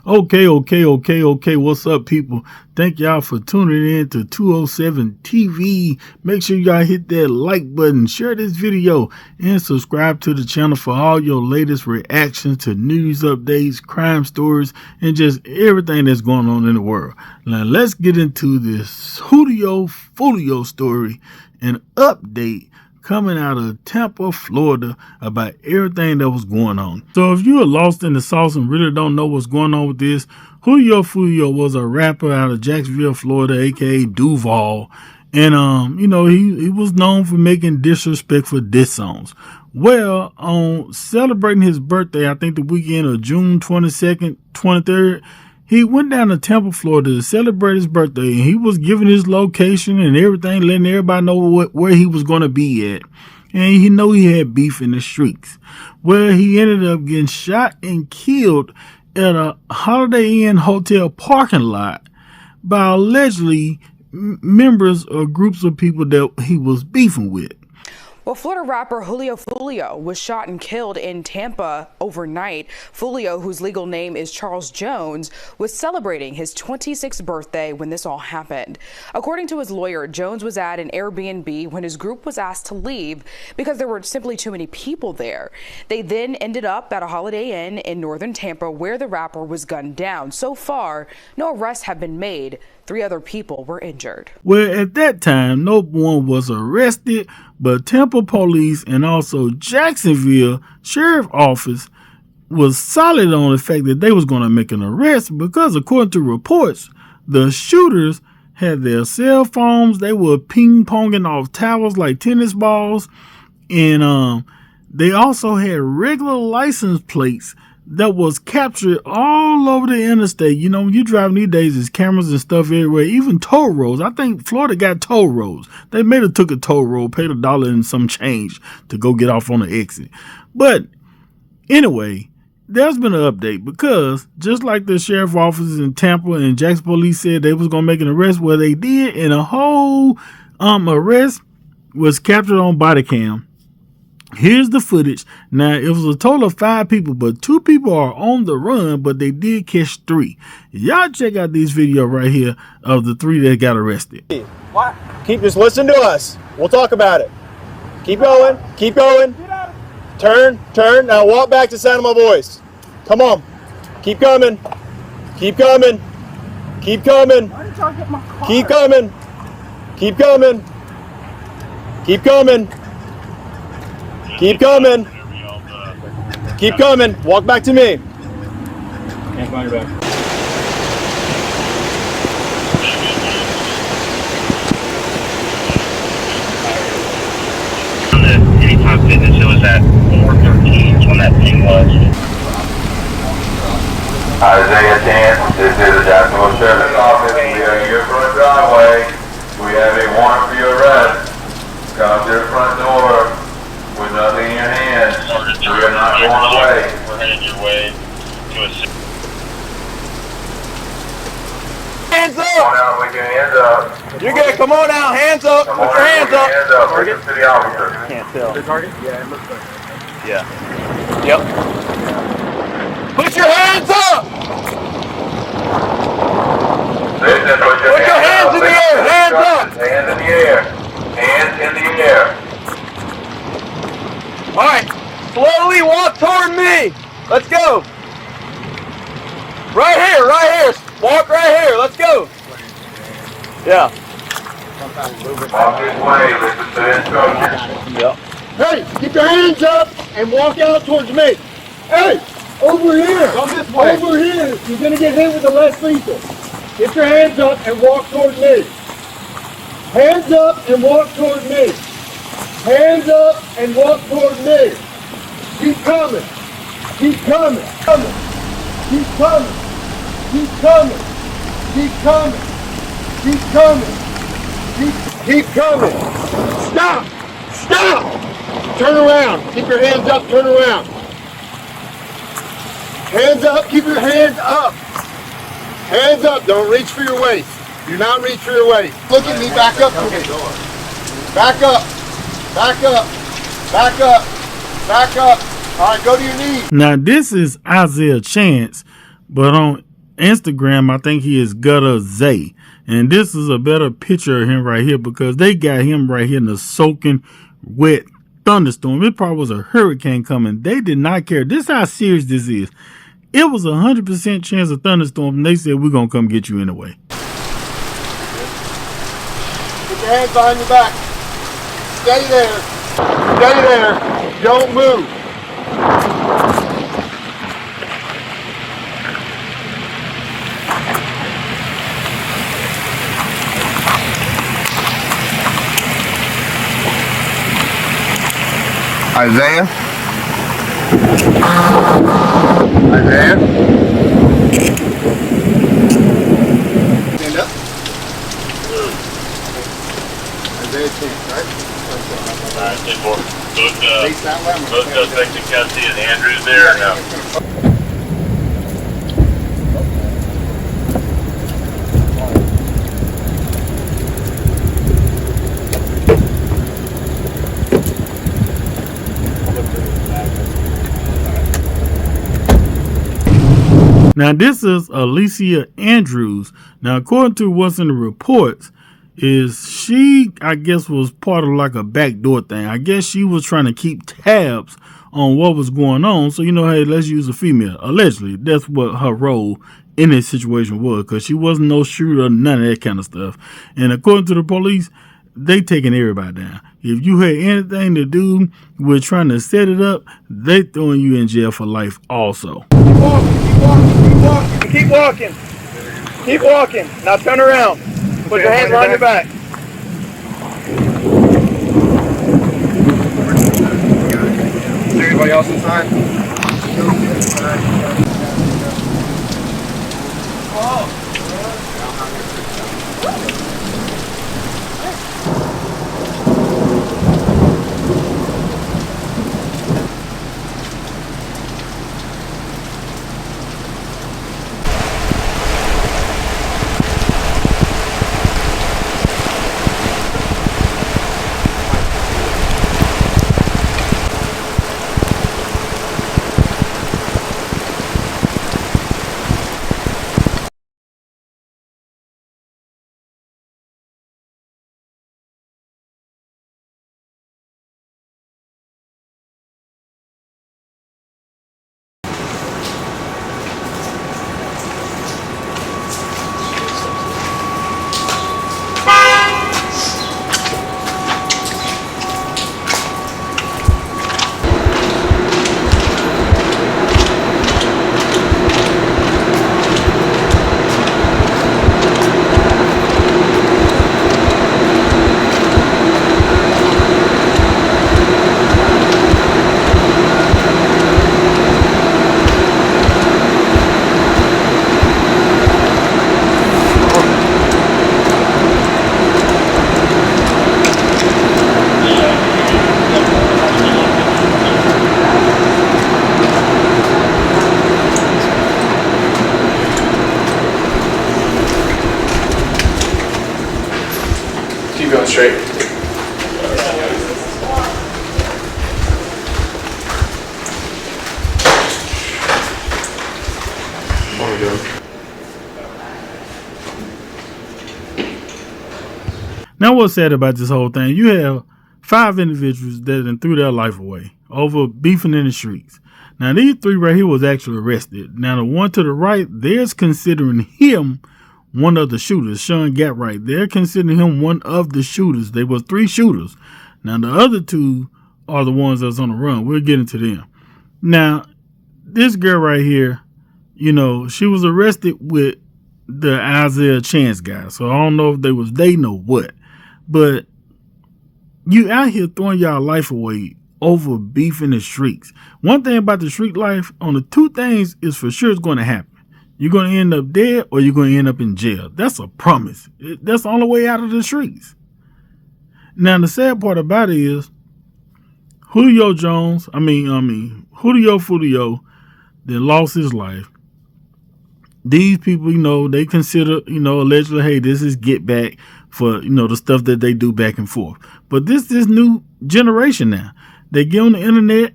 Okay. What's up, people? Thank y'all for tuning in to 207 TV. Make sure y'all hit that like button, share this video, and subscribe to the channel for all your latest reactions to news updates, crime stories, and just everything that's going on in the world. Now, let's get into this Julio Foolio story, an update coming out of Tampa, Florida, about everything that was going on. So if you are lost in the sauce and really don't know what's going on with this, Julio Foolio was a rapper out of Jacksonville, Florida, aka Duval. And he was known for making disrespectful diss songs. Well, on celebrating his birthday, I think the weekend of June 22nd, 23rd, he went down to Tampa, Florida to celebrate his birthday, and he was giving his location and everything, letting everybody know where he was going to be at. And he had beef in the streets. Well, he ended up getting shot and killed at a Holiday Inn hotel parking lot by allegedly members or groups of people that he was beefing with. Well, Florida rapper Julio Foolio was shot and killed in Tampa overnight. Foolio, whose legal name is Charles Jones, was celebrating his 26th birthday when this all happened. According to his lawyer, Jones was at an Airbnb when his group was asked to leave because there were simply too many people there. They then ended up at a Holiday Inn in northern Tampa where the rapper was gunned down. So far, no arrests have been made. 3 other people were injured. Well, at that time, no one was arrested, but Tampa police and also Jacksonville Sheriff Office was solid on the fact that they was going to make an arrest because, according to reports, the shooters had their cell phones. They were ping-ponging off towers like tennis balls, and they also had regular license plates that was captured all over the interstate. You know, when you drive these days, there's cameras and stuff everywhere, even toll roads. I think Florida got toll roads. They may have took a toll road, paid $1 and some change to go get off on the exit. But anyway, there's been an update because just like the sheriff offices in Tampa and Jackson police said they was going to make an arrest, well, they did, and a whole arrest was captured on body cam. Here's the footage. Now, it was a total of 5 people, but 2 people are on the run, but they did catch 3. Y'all check out this video right here of the 3 that got arrested. What? Just listen to us. We'll talk about it. Keep going. Keep going. Turn. Now walk back to the sound of my voice. Come on. Keep coming. Keep coming. Keep coming. Keep coming. Keep coming. Keep coming. Keep coming. Keep coming. Walk back to me. Can't find your back. On the Anytime Fitness, it was at 4:13 when that thing was. Isaiah 10, this is the Jacksonville Sheriff's Office. We are in your front driveway. We have a warrant for your arrest. Come to the front door with nothing in your hands. We are not going away. We're headed your way to a... Hands up! Come on out with your hands up. You're good. Come on out. Hands up. Come Put on your out hands with your up. hands up. Target to the officer. Can't tell. The target? Yeah, it looks like Yeah. Yep. Put your hands up! Listen, put your hands in the air. Hands up! Hands in the air. Hands in the air. All right, slowly walk toward me. Let's go. Right here. Walk right here. Let's go. Yeah. Walk this way. Listen to the instructions. Yep. Hey, keep your hands up and walk out towards me. Hey, over here. Come this way. Over here. You're going to get hit with the less lethal. Get your hands up and walk towards me. Hands up and walk towards me. Hands up and walk towards me. Keep coming. Keep coming. Keep coming. Keep coming. Keep coming. Keep coming. Keep coming. Stop. Stop. Turn around. Keep your hands up. Turn around. Hands up. Keep your hands up. Hands up. Don't reach for your waist. Do not reach for your waist. Look at me. Back up to me. Back up. Back up. Back up. Back up. All right, go to your knees. Now, this is Isaiah Chance, but on Instagram, I think he is Gutter Zay. And this is a better picture of him right here because they got him right here in the soaking wet thunderstorm. It probably was a hurricane coming. They did not care. This is how serious this is. It was 100% chance of thunderstorm, and they said, we're going to come get you anyway. Put your hands behind your back. Stay there. Stay there. Don't move. Isaiah? Isaiah? Stand up. Isaiah chance, right? Alright, both suspects in custody and Andrews there or no? Now, this is Alicia Andrews. Now, according to what's in the reports, is she, I guess, was part of like a backdoor thing. I guess she was trying to keep tabs on what was going on. So, you know, hey, let's use a female. Allegedly, that's what her role in this situation was, because she wasn't no shooter, none of that kind of stuff. And according to the police, they taking everybody down. If you had anything to do with trying to set it up, they throwing you in jail for life also. Keep walking. Keep walking. Keep walking. Now turn around. Put your hands behind your back. Is there anybody else inside? Keep going straight. What are we doing? Now, what's sad about this whole thing, you have 5 individuals that done threw their life away over beefing in the streets. Now, these 3 right here was actually arrested. Now, the one to the right, they're considering him one of the shooters. Sean Gatright, they're considering him one of the shooters. There was 3 shooters. Now, the other 2 are the ones that's on the run. We'll get into them. Now, this girl right here, you know, she was arrested with the Isaiah Chance guy. So I don't know if they was dating or what. But you out here throwing y'all life away over beef in the streets. One thing about the street life, on the 2 things is for sure it's going to happen. You're going to end up dead or you're going to end up in jail. That's a promise. That's the only way out of the streets. Now, the sad part about it is Julio Foolio that lost his life. These people, you know, they consider, you know, allegedly, hey, this is get back for, you know, the stuff that they do back and forth. But this new generation now. They get on the internet.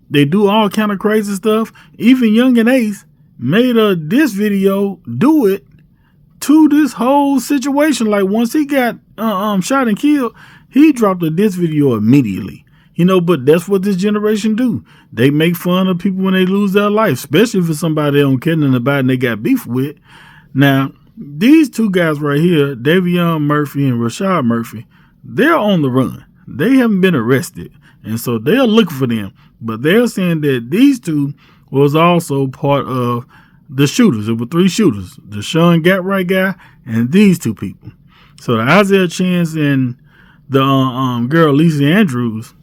They do all kind of crazy stuff. Even Young and Ace, made this video do it to this whole situation. Like once he got shot and killed, he dropped this video immediately. You know, but that's what this generation do. They make fun of people when they lose their life, especially if it's somebody they don't care nothing about and they got beef with. Now, these two guys right here, Davion Murphy and Rashad Murphy, they're on the run. They haven't been arrested. And so they're looking for them. But they're saying that these two was also part of the shooters. It were 3 shooters. The Sean Gatright guy and these 2 people. So the Isaiah Chance and the girl Lisa Andrews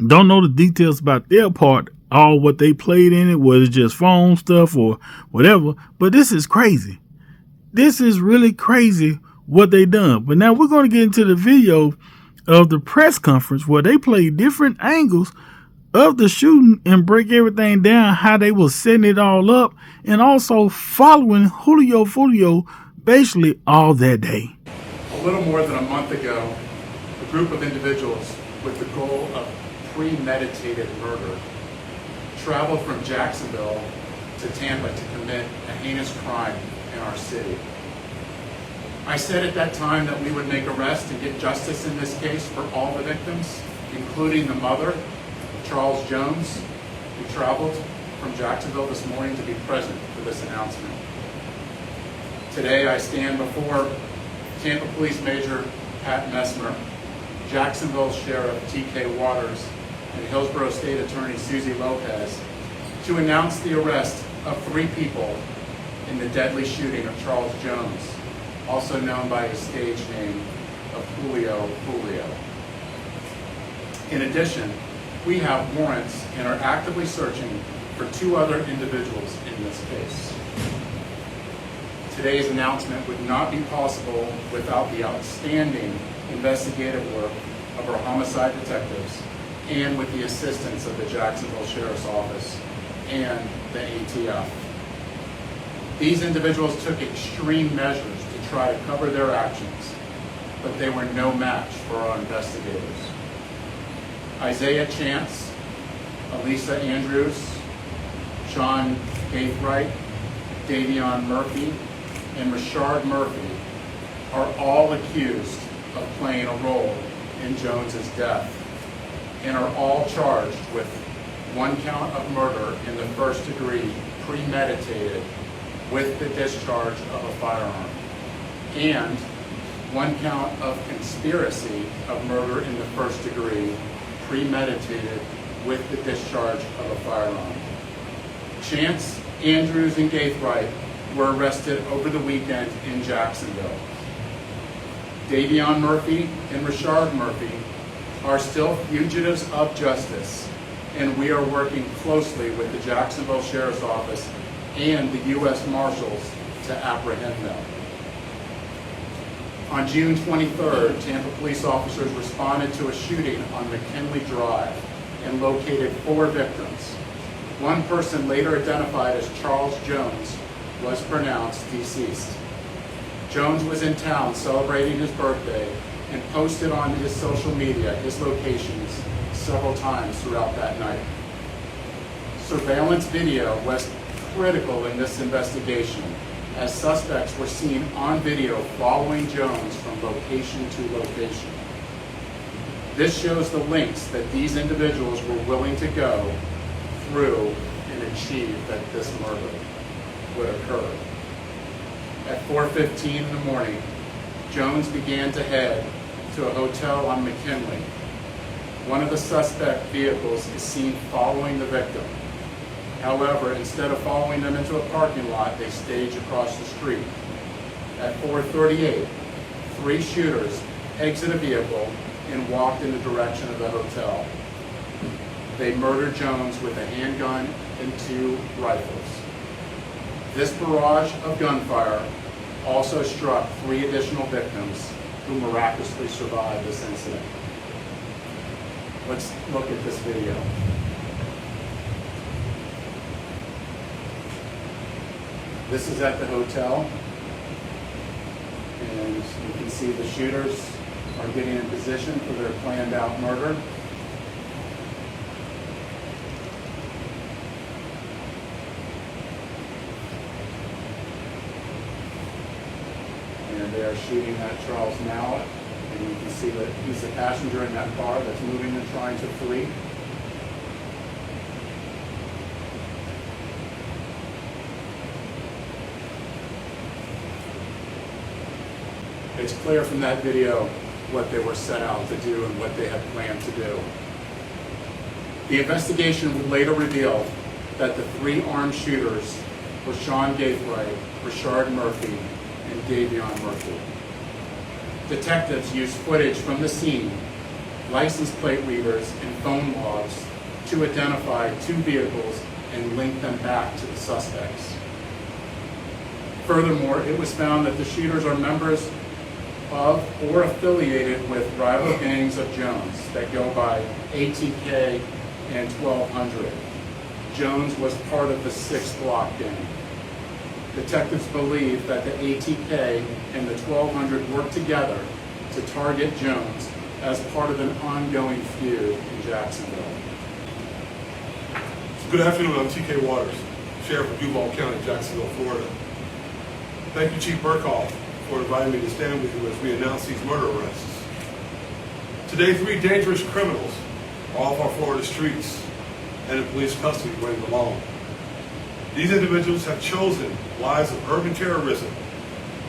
don't know the details about their part, all what they played in it, whether it's just phone stuff or whatever. But this is crazy. This is really crazy what they done. But now we're going to get into the video of the press conference where they play different angles of the shooting and break everything down, how they were setting it all up, and also following Julio Foolio basically all that day. A little more than a month ago, a group of individuals with the goal of premeditated murder traveled from Jacksonville to Tampa to commit a heinous crime in our city. I said at that time that we would make arrests and get justice in this case for all the victims, including the mother, Charles Jones, who traveled from Jacksonville this morning to be present for this announcement. Today I stand before Tampa Police Major Pat Messmer, Jacksonville Sheriff T.K. Waters, and Hillsborough State Attorney Susie Lopez to announce the arrest of 3 people in the deadly shooting of Charles Jones, also known by his stage name of Julio Foolio. In addition, we have warrants and are actively searching for 2 other individuals in this case. Today's announcement would not be possible without the outstanding investigative work of our homicide detectives and with the assistance of the Jacksonville Sheriff's Office and the ATF. These individuals took extreme measures to try to cover their actions, but they were no match for our investigators. Isaiah Chance, Elisa Andrews, Sean Gatright, Davion Murphy, and Rashard Murphy are all accused of playing a role in Jones's death and are all charged with 1 count of murder in the 1st degree premeditated with the discharge of a firearm, and 1 count of conspiracy of murder in the 1st degree premeditated with the discharge of a firearm. Chance, Andrews, and Gatright were arrested over the weekend in Jacksonville. Davion Murphy and Rashard Murphy are still fugitives of justice, and we are working closely with the Jacksonville Sheriff's Office and the U.S. Marshals to apprehend them. On June 23rd, Tampa police officers responded to a shooting on McKinley Drive and located 4 victims. 1 person, later identified as Charles Jones, was pronounced deceased. Jones was in town celebrating his birthday and posted on his social media his locations several times throughout that night. Surveillance video was critical in this investigation, as suspects were seen on video following Jones from location to location. This shows the lengths that these individuals were willing to go through and achieve that this murder would occur. At 4:15 in the morning, Jones began to head to a hotel on McKinley. One of the suspect vehicles is seen following the victim. However, instead of following them into a parking lot, they stage across the street. At 4:38, 3 shooters exit a vehicle and walked in the direction of the hotel. They murdered Jones with a handgun and 2 rifles. This barrage of gunfire also struck 3 additional victims who miraculously survived this incident. Let's look at this video. This is at the hotel, and you can see the shooters are getting in position for their planned out murder. and they are shooting at Charles now. And you can see that he's the passenger in that car that's moving and trying to flee. It's clear from that video what they were set out to do and what they had planned to do. The investigation would later reveal that the three armed shooters were Sean Gaithright, Rashard Murphy, and Davion Murphy. Detectives used footage from the scene, license plate readers, and phone logs to identify two vehicles and link them back to the suspects. Furthermore, it was found that the shooters are members of or affiliated with rival gangs of Jones that go by ATK and 1200. Jones was part of the 6th Block gang. Detectives believe that the ATK and the 1200 worked together to target Jones as part of an ongoing feud in Jacksonville. Good afternoon, I'm TK Waters, Sheriff of Duval County, Jacksonville, Florida. Thank you, Chief Burkhoff, for inviting me to stand with you as we announce these murder arrests. Today, 3 dangerous criminals are off our Florida streets and in police custody waiting alone. These individuals have chosen lives of urban terrorism,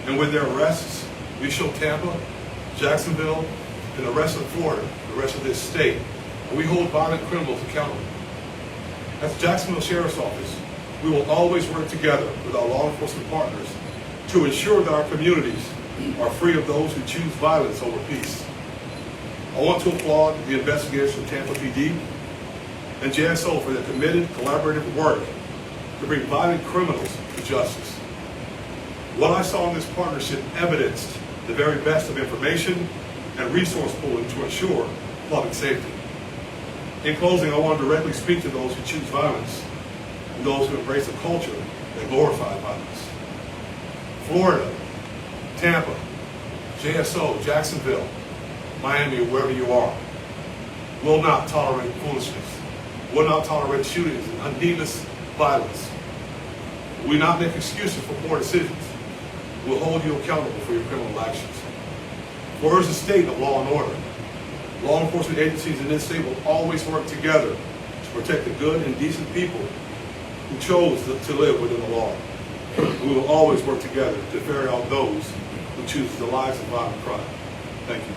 and with their arrests, we show Tampa, Jacksonville, and the rest of Florida, the rest of this state, and we hold violent criminals accountable. As the Jacksonville Sheriff's Office, we will always work together with our law enforcement partners to ensure that our communities are free of those who choose violence over peace. I want to applaud the investigators from Tampa PD and JSO for their committed, collaborative work to bring violent criminals to justice. What I saw in this partnership evidenced the very best of information and resource pooling to ensure public safety. In closing, I want to directly speak to those who choose violence and those who embrace a culture that glorifies violence. Florida, Tampa, JSO, Jacksonville, Miami, or wherever you are, will not tolerate foolishness, will not tolerate shootings and needless violence. We will not make excuses for poor decisions. We'll hold you accountable for your criminal actions. Florida is a state of law and order. Law enforcement agencies in this state will always work together to protect the good and decent people who chose to live within the law. We will always work together to ferret out those who choose the lives of violent crime. Thank you.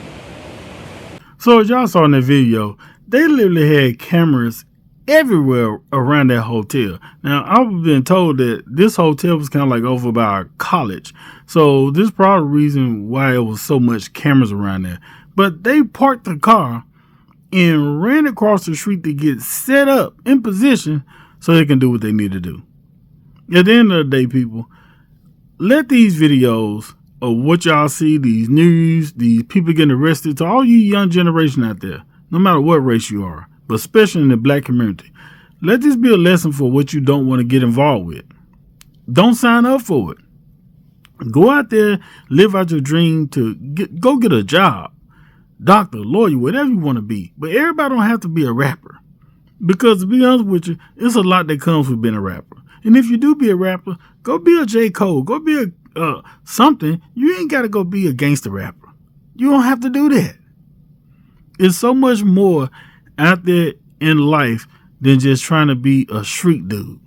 So as y'all saw in the video, they literally had cameras everywhere around that hotel. Now, I've been told that this hotel was kind of like over by our college. So this is probably the reason why it was so much cameras around there. But they parked the car and ran across the street to get set up in position so they can do what they need to do. At the end of the day, people, let these videos of what y'all see, these news, these people getting arrested, to all you young generation out there, no matter what race you are, but especially in the black community, let this be a lesson for what you don't want to get involved with. Don't sign up for it. Go out there, live out your dream to go get a job, doctor, lawyer, whatever you want to be. But everybody don't have to be a rapper. Because to be honest with you, it's a lot that comes with being a rapper. And if you do be a rapper, go be a J. Cole, go be a something. You ain't got to go be a gangster rapper. You don't have to do that. It's so much more out there in life than just trying to be a street dude.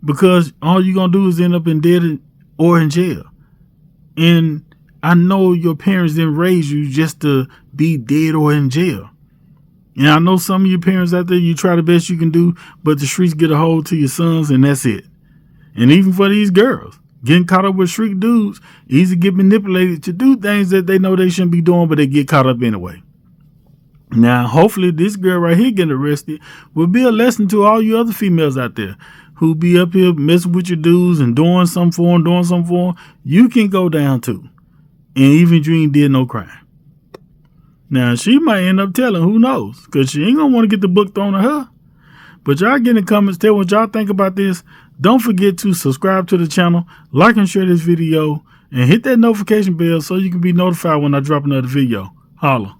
Because all you're going to do is end up in dead or in jail. And I know your parents didn't raise you just to be dead or in jail. And I know some of your parents out there, you try the best you can do, but the streets get a hold to your sons and that's it. And even for these girls, getting caught up with street dudes, easy to get manipulated to do things that they know they shouldn't be doing, but they get caught up anyway. Now, hopefully this girl right here getting arrested will be a lesson to all you other females out there who be up here messing with your dudes and doing something for them, You can go down too. And even if you ain't did no crime. Now, she might end up telling, who knows? Because she ain't going to want to get the book thrown at her. But y'all get in the comments, tell what y'all think about this. Don't forget to subscribe to the channel, like and share this video, and hit that notification bell so you can be notified when I drop another video. Holla.